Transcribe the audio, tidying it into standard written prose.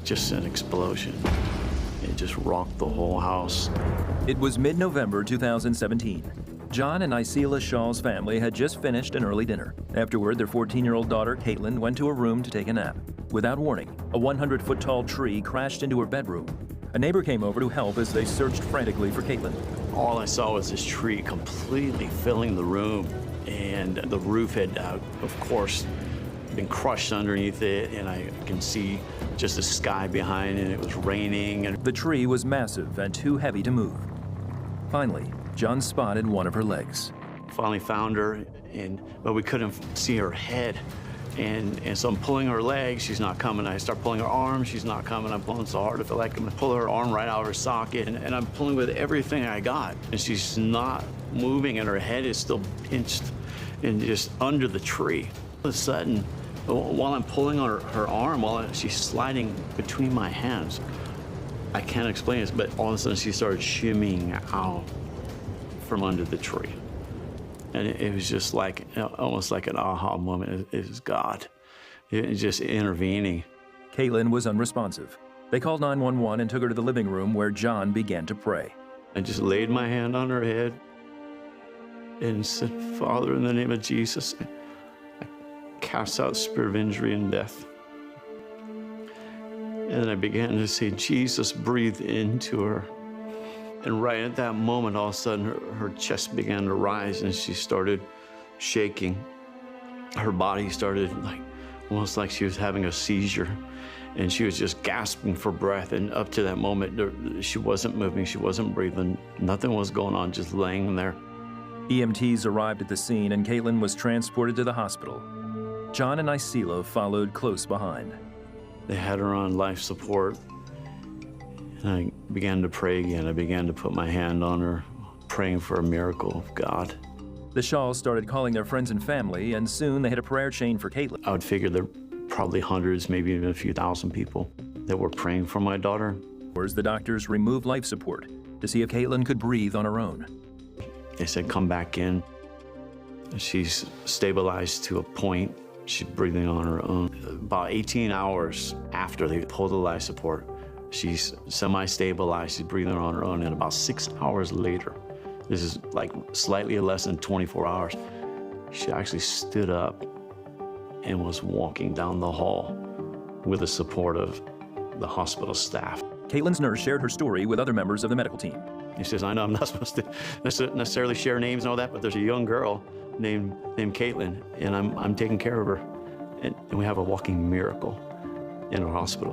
just an explosion. It just rocked the whole house. It was mid-November 2017. John and Isela Shaw's family had just finished an early dinner. Afterward, their 14-year-old daughter, Caitlin, went to her room to take a nap. Without warning, a 100-foot-tall tree crashed into her bedroom. A neighbor came over to help as they searched frantically for Caitlin. All I saw was this tree completely filling the room, and the roof had, of course, been crushed underneath it, and I can see just the sky behind, and it was raining. And the tree was massive and too heavy to move. Finally, John spotted one of her legs. Finally found her, but we couldn't see her head. And so I'm pulling her leg, she's not coming. I start pulling her arm, she's not coming. I'm pulling so hard, I feel like I'm gonna pull her arm right out of her socket. And I'm pulling with everything I got. And she's not moving, and her head is still pinched and just under the tree. All of a sudden, while I'm pulling on her arm, while she's sliding between my hands, I can't explain this, but all of a sudden she started shimmying out from under the tree. And it was just like, almost like an aha moment. It was God. It was just intervening. Caitlin was unresponsive. They called 911 and took her to the living room where John began to pray. I just laid my hand on her head and said, Father, in the name of Jesus, I cast out the spirit of injury and death. And then I began to say, Jesus, breathe into her. And right at that moment, all of a sudden, her chest began to rise, and she started shaking. Her body started almost like she was having a seizure, and she was just gasping for breath. And up to that moment, she wasn't moving, she wasn't breathing. Nothing was going on, just laying there. EMTs arrived at the scene, and Caitlin was transported to the hospital. John and Isela followed close behind. They had her on life support. And I began to pray again. I began to put my hand on her, praying for a miracle of God. The Shaws started calling their friends and family, and soon they had a prayer chain for Caitlin. I would figure there were probably hundreds, maybe even a few thousand people that were praying for my daughter. Whereas the doctors removed life support to see if Caitlin could breathe on her own. They said, come back in. She's stabilized to a point. She's breathing on her own. About 18 hours after they pulled the life support, she's semi-stabilized, she's breathing on her own, and about 6 hours later, this is like slightly less than 24 hours, she actually stood up and was walking down the hall with the support of the hospital staff. Caitlin's nurse shared her story with other members of the medical team. He says, I know I'm not supposed to necessarily share names and all that, but there's a young girl named Caitlin, and I'm taking care of her, and we have a walking miracle in our hospital.